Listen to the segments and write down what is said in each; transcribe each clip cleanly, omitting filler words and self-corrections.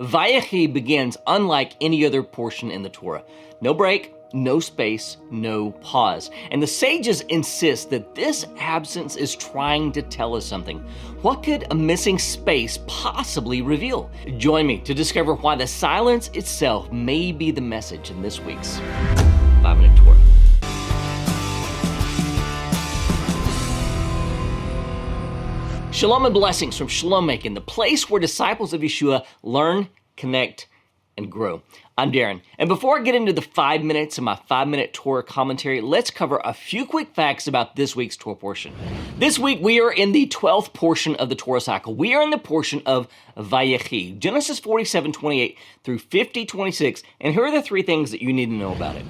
Vayechi begins unlike any other portion in the Torah. No break, no space, no pause. And the sages insist that this absence is trying to tell us something. What could a missing space possibly reveal? Join me to discover why the silence itself may be the message in this week's 5-Minute Torah. Shalom and blessings from Shalom, Macon, the place where disciples of Yeshua learn, connect, and grow. I'm Darren, and before I get into the 5 minutes of my 5-minute Torah commentary, let's cover a few quick facts about this week's Torah portion. This week, we are in the 12th portion of the Torah cycle. We are in the portion of Vayechi, Genesis 47:28 through 50:26, and here are the 3 things that you need to know about it.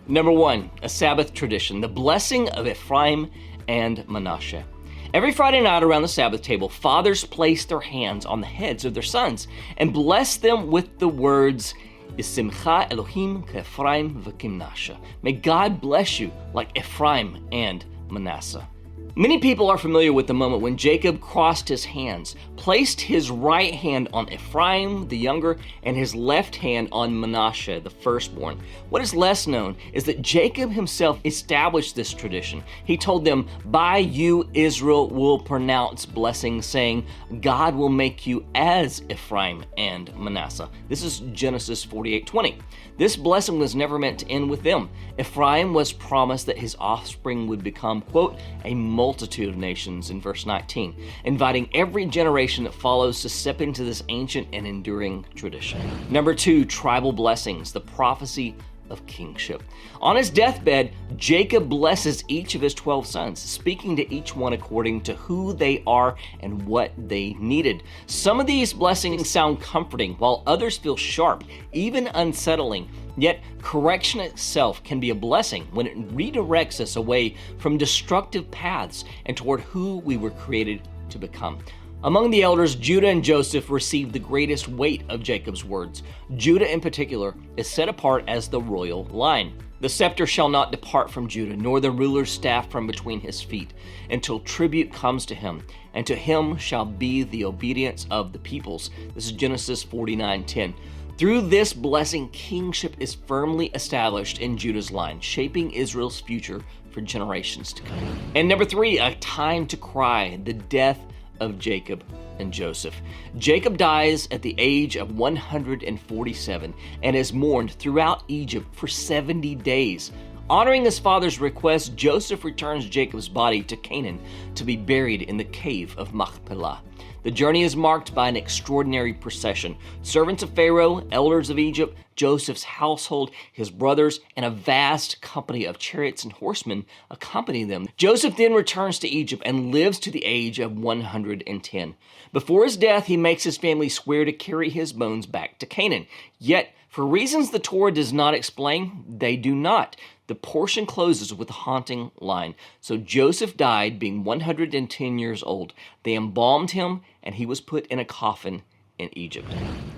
Number 1, a Sabbath tradition, the blessing of Ephraim and Manasseh. Every Friday night around the Sabbath table, fathers place their hands on the heads of their sons and bless them with the words, Yisimcha Elohim k'Ephraim v'Manasseh. May God bless you like Ephraim and Manasseh. Many people are familiar with the moment when Jacob crossed his hands, placed his right hand on Ephraim, the younger, and his left hand on Manasseh, the firstborn. What is less known is that Jacob himself established this tradition. He told them, "By you Israel will pronounce blessings, saying, God will make you as Ephraim and Manasseh." This is Genesis 48:20. This blessing was never meant to end with them. Ephraim was promised that his offspring would become, quote, a multitude of nations in verse 19, inviting every generation that follows to step into this ancient and enduring tradition. Number 2, tribal blessings, the prophecy of kingship. On his deathbed, Jacob blesses each of his 12 sons, speaking to each one according to who they are and what they needed. Some of these blessings sound comforting, while others feel sharp, even unsettling. Yet, correction itself can be a blessing when it redirects us away from destructive paths and toward who we were created to become. Among the elders, Judah and Joseph received the greatest weight of Jacob's words. Judah in particular is set apart as the royal line. The scepter shall not depart from Judah, nor the ruler's staff from between his feet, until tribute comes to him, and to him shall be the obedience of the peoples. This is Genesis 49:10. Through this blessing, kingship is firmly established in Judah's line, shaping Israel's future for generations to come. And number 3, a time to cry, the death of Jacob and Joseph. Jacob dies at the age of 147 and is mourned throughout Egypt for 70 days. Honoring his father's request, Joseph returns Jacob's body to Canaan to be buried in the cave of Machpelah. The journey is marked by an extraordinary procession. Servants of Pharaoh, elders of Egypt, Joseph's household, his brothers, and a vast company of chariots and horsemen accompany them. Joseph then returns to Egypt and lives to the age of 110. Before his death, he makes his family swear to carry his bones back to Canaan. Yet, for reasons the Torah does not explain, they do not. The portion closes with a haunting line. So Joseph died being 110 years old. They embalmed him, and he was put in a coffin in Egypt.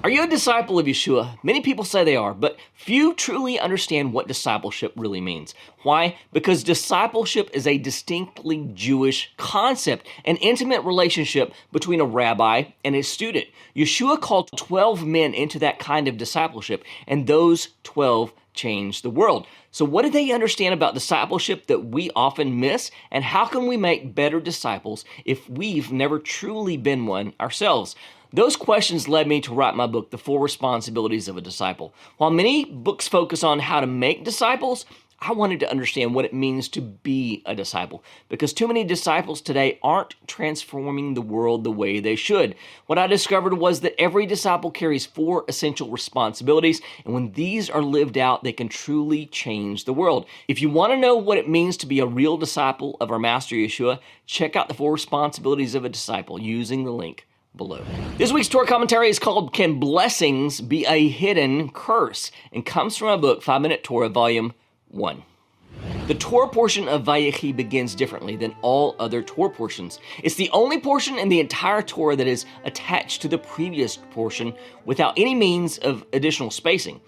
Are you a disciple of Yeshua? Many people say they are, but few truly understand what discipleship really means. Why? Because discipleship is a distinctly Jewish concept, an intimate relationship between a rabbi and his student. Yeshua called 12 men into that kind of discipleship, and those 12 changed the world. So what do they understand about discipleship that we often miss? And how can we make better disciples if we've never truly been one ourselves? Those questions led me to write my book, The 4 Responsibilities of a Disciple. While many books focus on how to make disciples, I wanted to understand what it means to be a disciple, because too many disciples today aren't transforming the world the way they should. What I discovered was that every disciple carries 4 essential responsibilities, and when these are lived out, they can truly change the world. If you want to know what it means to be a real disciple of our Master Yeshua, check out The 4 Responsibilities of a Disciple using the link below. This week's Torah commentary is called Can Blessings Be a Hidden Curse? And comes from my book, 5-Minute Torah, Volume 1. The Torah portion of Vayechi begins differently than all other Torah portions. It's the only portion in the entire Torah that is attached to the previous portion without any means of additional spacing.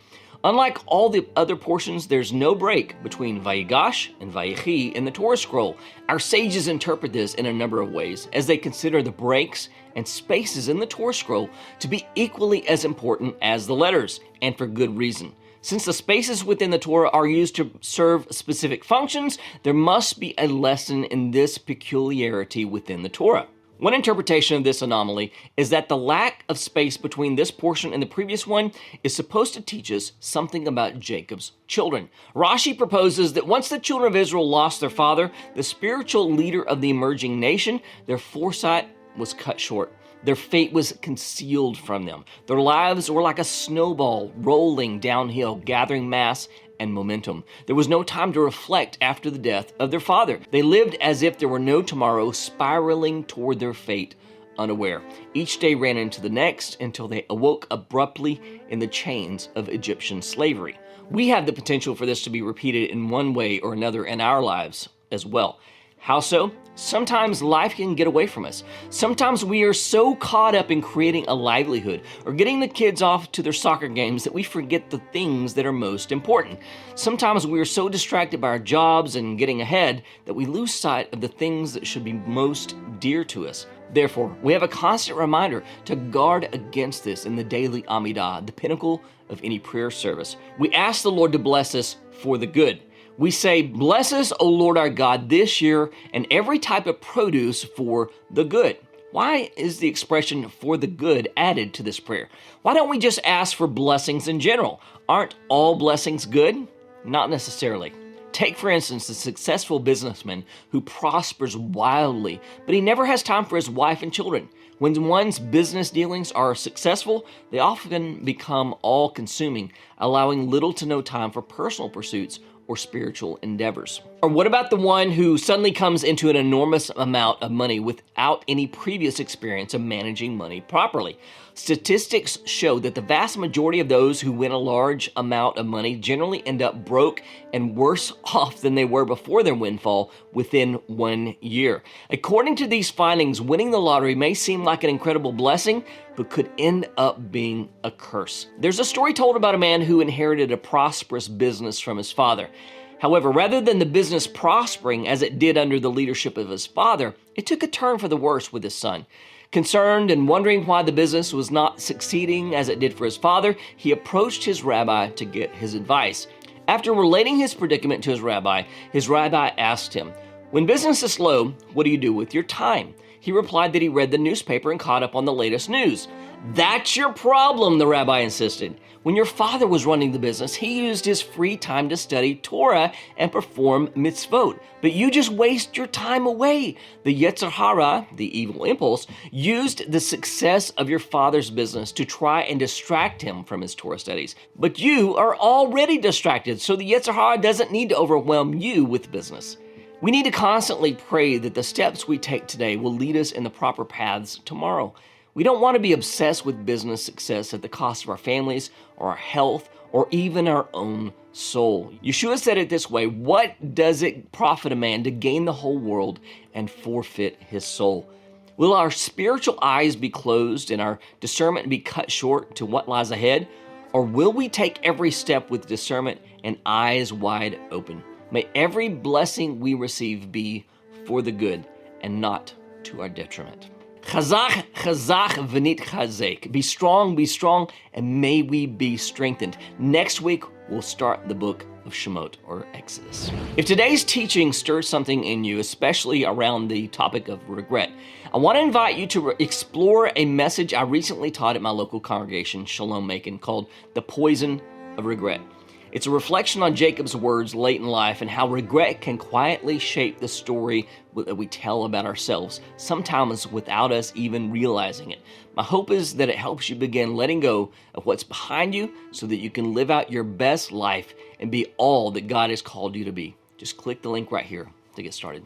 Unlike all the other portions, there's no break between Vayegash and Vayechi in the Torah scroll. Our sages interpret this in a number of ways, as they consider the breaks and spaces in the Torah scroll to be equally as important as the letters, and for good reason. Since the spaces within the Torah are used to serve specific functions, there must be a lesson in this peculiarity within the Torah. One interpretation of this anomaly is that the lack of space between this portion and the previous one is supposed to teach us something about Jacob's children. Rashi proposes that once the children of Israel lost their father, the spiritual leader of the emerging nation, their foresight was cut short. Their fate was concealed from them. Their lives were like a snowball rolling downhill, gathering mass and momentum. There was no time to reflect after the death of their father. They lived as if there were no tomorrow, spiraling toward their fate, unaware. Each day ran into the next until they awoke abruptly in the chains of Egyptian slavery. We have the potential for this to be repeated in one way or another in our lives as well. How so? Sometimes life can get away from us. Sometimes we are so caught up in creating a livelihood or getting the kids off to their soccer games that we forget the things that are most important. Sometimes we are so distracted by our jobs and getting ahead that we lose sight of the things that should be most dear to us. Therefore, we have a constant reminder to guard against this in the daily Amidah, the pinnacle of any prayer service. We ask the Lord to bless us for the good. We say, bless us, O Lord our God, this year and every type of produce for the good. Why is the expression for the good added to this prayer? Why don't we just ask for blessings in general? Aren't all blessings good? Not necessarily. Take, for instance, the successful businessman who prospers wildly, but he never has time for his wife and children. When one's business dealings are successful, they often become all-consuming, allowing little to no time for personal pursuits or spiritual endeavors. Or what about the one who suddenly comes into an enormous amount of money without any previous experience of managing money properly? Statistics show that the vast majority of those who win a large amount of money generally end up broke and worse off than they were before their windfall within 1 year. According to these findings, winning the lottery may seem like an incredible blessing, but could end up being a curse. There's a story told about a man who inherited a prosperous business from his father. However, rather than the business prospering as it did under the leadership of his father, it took a turn for the worse with his son. Concerned and wondering why the business was not succeeding as it did for his father, he approached his rabbi to get his advice. After relating his predicament to his rabbi asked him, "When business is slow, what do you do with your time?" He replied that he read the newspaper and caught up on the latest news. "That's your problem," the rabbi insisted. "When your father was running the business, he used his free time to study Torah and perform mitzvot. But you just waste your time away. The Yetzer Hara, the evil impulse, used the success of your father's business to try and distract him from his Torah studies. But you are already distracted, so the Yetzer Hara doesn't need to overwhelm you with business." We need to constantly pray that the steps we take today will lead us in the proper paths tomorrow. We don't want to be obsessed with business success at the cost of our families or our health or even our own soul. Yeshua said it this way, "What does it profit a man to gain the whole world and forfeit his soul?" Will our spiritual eyes be closed and our discernment be cut short to what lies ahead? Or will we take every step with discernment and eyes wide open? May every blessing we receive be for the good and not to our detriment. Chazak, chazak, v'nit chazek. Be strong, and may we be strengthened. Next week, we'll start the book of Shemot, or Exodus. If today's teaching stirs something in you, especially around the topic of regret, I want to invite you to explore a message I recently taught at my local congregation, Shalom, Macon, called The Poison of Regret. It's a reflection on Jacob's words late in life and how regret can quietly shape the story that we tell about ourselves, sometimes without us even realizing it. My hope is that it helps you begin letting go of what's behind you so that you can live out your best life and be all that God has called you to be. Just click the link right here to get started.